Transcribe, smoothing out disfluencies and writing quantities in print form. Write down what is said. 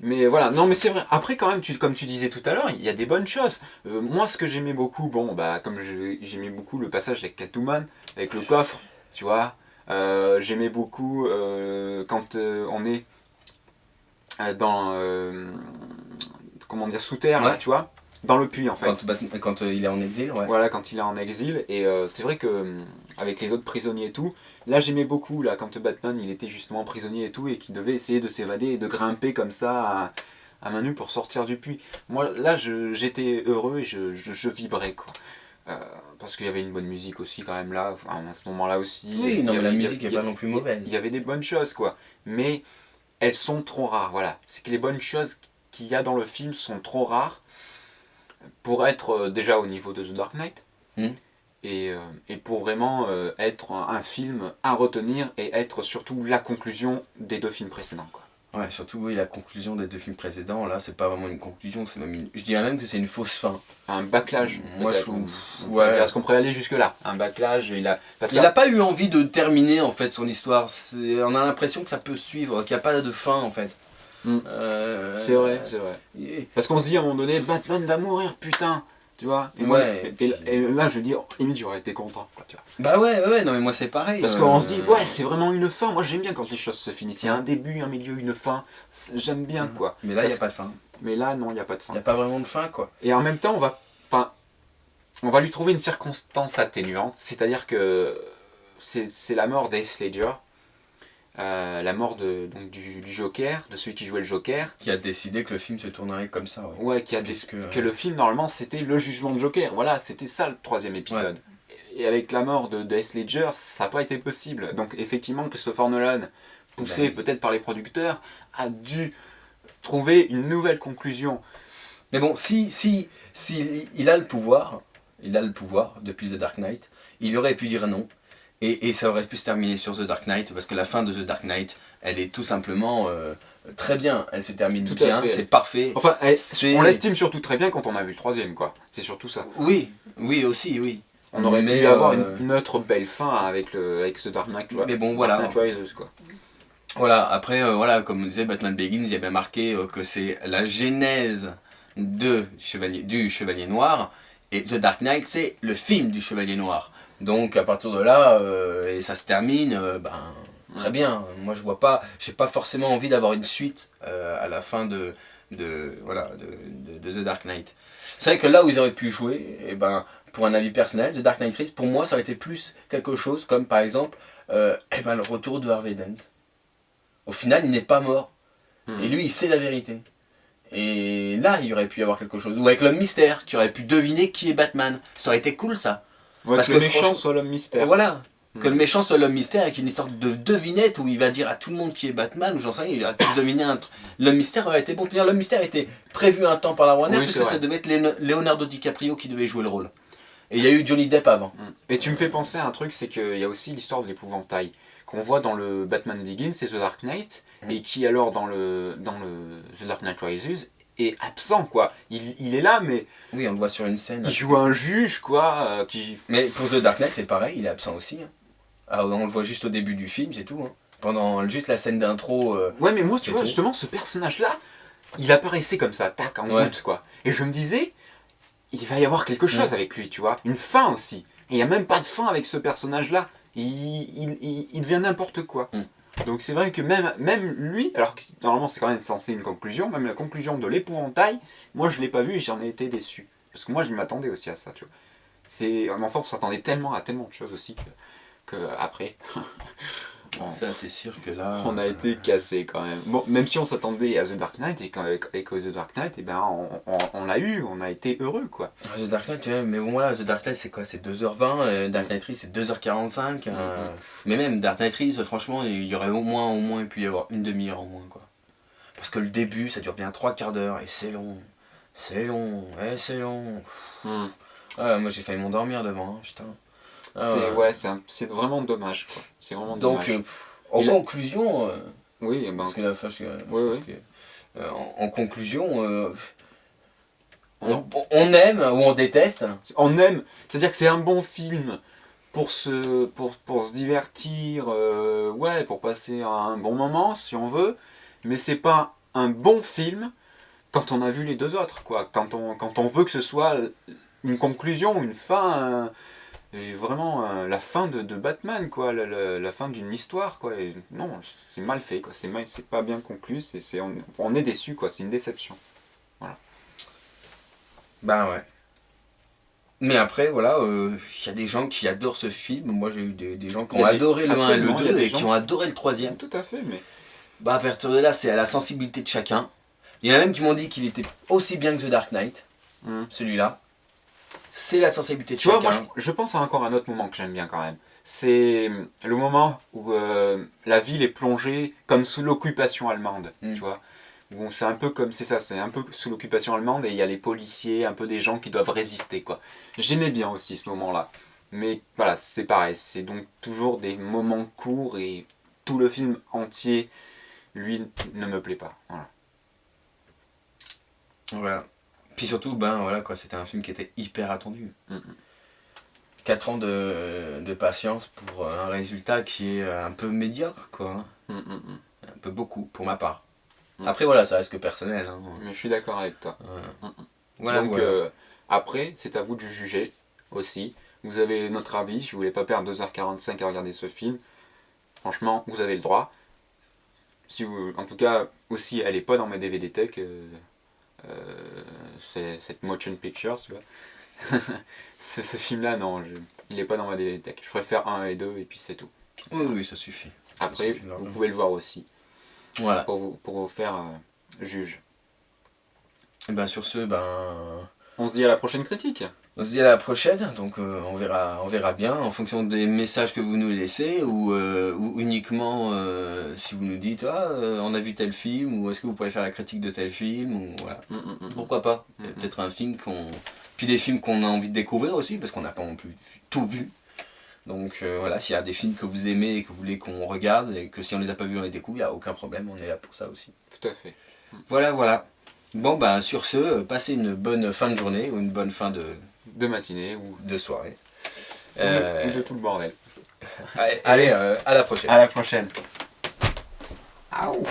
Mais voilà, non mais c'est vrai. Après quand même, comme tu disais tout à l'heure, il y a des bonnes choses. Moi ce que j'aimais beaucoup, bon bah comme j'aimais beaucoup le passage avec Catwoman, avec le coffre, tu vois. J'aimais beaucoup quand on est dans comment dire sous terre là, Ouais. tu vois, dans le puits en fait. Quand il est en exil, ouais. Voilà, quand il est en exil. Et c'est vrai que avec les autres prisonniers et tout, là j'aimais beaucoup là quand Batman il était justement prisonnier et tout et qu'il devait essayer de s'évader et de grimper comme ça à main nue pour sortir du puits. Moi là j'étais heureux et je vibrais quoi. Euh, parce qu'il y avait une bonne musique aussi quand même là, enfin, à ce moment-là aussi. Oui, non, mais la musique est Il y pas avait- non plus mauvaise. il y avait des bonnes choses quoi. Mais elles sont trop rares, voilà. C'est que les bonnes choses qu'il y a dans le film sont trop rares pour être déjà au niveau de The Dark Knight Hmm. et pour vraiment être un film à retenir et être surtout la conclusion des deux films précédents. Quoi. Ouais, surtout, oui, la conclusion des deux films précédents, là, c'est pas vraiment une conclusion, c'est même je dirais même que c'est une fausse fin. Un backlash, Moi, je peut-être. trouve. Ouais. Ouais. Est-ce qu'on pourrait aller jusque-là? Un backlash, parce Il n'a pas eu envie de terminer, en fait, son histoire. On a l'impression que ça peut suivre, qu'il n'y a pas de fin, en fait. Mm. C'est vrai, c'est vrai. Et- Parce qu'on se dit à un moment donné, Batman va mourir, putain! Tu vois et, Ouais, et là, je dis, oh, limite, j'aurais été content. Quoi, tu vois. Bah ouais, non mais moi c'est pareil. Parce qu'on se dit, ouais, c'est vraiment une fin. Moi, j'aime bien quand les choses se finissent. Il y a un début, un milieu, une fin. J'aime bien, quoi. Mais là, il n'y a Parce- pas de fin. Mais là, non, il n'y a pas de Il fin. n'y a pas vraiment de fin, quoi. Et en même temps, on va lui trouver une circonstance atténuante. C'est-à-dire que c'est la mort d'Heath Ledger. La mort donc, du Joker, de celui qui jouait le Joker. Qui a décidé que le film se tournerait comme ça, ouais. Ouais, que le film, normalement, c'était le jugement de Joker. Voilà, c'était ça le troisième épisode. Et avec la mort de Heath Ledger, ça n'a pas été possible. Donc, effectivement, Christopher Nolan, poussé peut-être par les producteurs, a dû trouver une nouvelle conclusion. Mais bon, si il a le pouvoir depuis The Dark Knight, il aurait pu dire non. Et ça aurait pu se terminer sur The Dark Knight, parce que la fin de The Dark Knight, elle est tout simplement très bien. Elle se termine Tout à bien, fait. c'est parfait. Enfin, C'est- on l'estime surtout très bien quand on a vu le troisième, quoi. C'est surtout ça. Oui, aussi, oui. On aurait Mais, pu avoir une autre belle fin avec The Dark Knight, tu vois. Mais bon, Dark voilà. Knight Rises, quoi. Voilà, après, voilà, comme on disait, Batman Begins, il y a bien marqué que c'est la genèse du Chevalier Noir, et The Dark Knight, c'est le film du Chevalier Noir. Donc, à partir de là, et ça se termine, très bien. Moi, j'ai pas forcément envie d'avoir une suite à la fin de The Dark Knight. C'est vrai que là où ils auraient pu jouer, et pour un avis personnel, The Dark Knight Rises, pour moi, ça aurait été plus quelque chose comme, par exemple, le retour de Harvey Dent. Au final, il n'est pas mort. Et lui, il sait la vérité. Et là, il y aurait pu y avoir quelque chose. Ou avec l'homme mystère, tu aurais pu deviner qui est Batman. Ça aurait été cool, ça. Ouais, Parce que le que méchant franchement- soit l'homme mystère. Voilà. Que le méchant soit l'homme mystère avec une histoire de devinette où il va dire à tout le monde qui est Batman, ou j'en sais rien, il aurait pu deviner un truc. L'homme mystère aurait été bon. C'est-à-dire, l'homme mystère était prévu un temps par la Warner, Oui, puisque c'est ça vrai. devait être Leonardo DiCaprio qui devait jouer le rôle. Et il y a eu Johnny Depp avant. Et tu me fais penser à un truc, c'est qu'il y a aussi l'histoire de l'épouvantail qu'on voit dans le Batman Begins et The Dark Knight, et qui alors dans le The Dark Knight Rises est absent, quoi. Il est là, mais Oui, on le voit sur une scène. il joue un juge, quoi, qui... Mais pour The Dark Knight, c'est pareil, il est absent aussi. Hein. Ah, on le voit juste au début du film, c'est tout. Hein. Pendant juste la scène d'intro. Ouais, mais moi, tu c'est vois, tout. justement, ce personnage-là, il apparaissait comme ça, tac, en Ouais. goutte, quoi. Et je me disais, il va y avoir quelque chose avec lui, tu vois. Une fin aussi. Et il n'y a même pas de fin avec ce personnage-là. Il devient n'importe quoi. Donc c'est vrai que même lui, alors que normalement c'est quand même censé une conclusion, même la conclusion de l'épouvantail, moi je l'ai pas vu et j'en ai été déçu. Parce que moi je m'attendais aussi à ça, tu vois. En enfant on s'attendait tellement à tellement de choses aussi que après, Ça, c'est sûr que là. on a été cassé quand même. Bon, même si on s'attendait à The Dark Knight et que The Dark Knight, et ben on l'a eu, on a été heureux quoi. The Dark Knight, ouais, mais bon voilà, The Dark Knight c'est quoi? C'est 2h20, Dark Knight Rises c'est 2h45. Mais même Dark Knight Rises, franchement, il y aurait au moins pu y avoir une demi-heure en moins quoi. Parce que le début, ça dure bien 3/4 d'heure et c'est long. C'est long. Ah, moi j'ai failli m'endormir devant, hein, putain. C'est vraiment dommage quoi. C'est vraiment Donc, dommage. en conclusion. Oui, ben, Parce que la fâche, oui. en conclusion, on aime ou on déteste. On aime, c'est-à-dire que c'est un bon film pour se divertir, ouais, pour passer un bon moment si on veut, mais c'est pas un bon film quand on a vu les deux autres, quoi. Quand on veut que ce soit une conclusion, une fin, et vraiment la fin de Batman, quoi. La fin d'une histoire, quoi. Et non, c'est mal fait, quoi. C'est pas bien conclu, on est déçu, quoi. C'est une déception. Voilà. Ben ouais. Mais après, voilà, il y a des gens qui adorent ce film. Moi, j'ai eu des gens qui ont adoré le 1 et le absolument, il y a 2 des et gens qui ont adoré le 3e. Tout à fait, mais... Bah, à partir de là, c'est à la sensibilité de chacun. Il y en a même qui m'ont dit qu'il était aussi bien que The Dark Knight, celui-là. C'est la sensibilité de Tu vois, chacun. moi, je pense à encore un autre moment que j'aime bien quand même. C'est le moment où la ville est plongée comme sous l'occupation allemande, tu vois. Où c'est un peu comme, c'est un peu sous l'occupation allemande et il y a les policiers, un peu des gens qui doivent résister, quoi. J'aimais bien aussi ce moment-là. Mais voilà, c'est pareil, c'est donc toujours des moments courts et tout le film entier, lui, ne me plaît pas. Voilà. Voilà. Puis surtout, ben voilà quoi, c'était un film qui était hyper attendu. 4 ans de patience pour un résultat qui est un peu médiocre, quoi. Un peu beaucoup, pour ma part. Après, voilà, ça reste que personnel. Hein. Mais je suis d'accord avec toi. Voilà, donc, voilà. après, c'est à vous de juger aussi. Vous avez notre avis. Je voulais pas perdre 2h45 à regarder ce film. Franchement, vous avez le droit. Si vous, en tout cas, aussi, elle est pas dans mes DVD Tech. C'est cette motion picture, tu vois. ce film-là, non, il est pas dans ma DVD Tech. Je préfère 1 et 2 et puis c'est tout. Oui, oui, ça suffit. Après, ça suffit, vous pouvez le voir aussi. Voilà. Pour vous faire juge. Et ben sur ce, ben... On se dit à la prochaine critique. On se dit à la prochaine, donc on verra bien en fonction des messages que vous nous laissez ou uniquement si vous nous dites on a vu tel film ou est-ce que vous pouvez faire la critique de tel film ou voilà. Pourquoi pas. Peut-être un film puis des films qu'on a envie de découvrir aussi parce qu'on n'a pas non plus tout vu. Donc voilà, s'il y a des films que vous aimez et que vous voulez qu'on regarde et que si on les a pas vus on les découvre, il n'y a aucun problème, on est là pour ça aussi. Tout à fait. Voilà. Bon bah sur ce, passez une bonne fin de journée ou une bonne fin de matinée ou de soirée. Ou de tout le bordel. Allez, à la prochaine. À la prochaine. Aouh.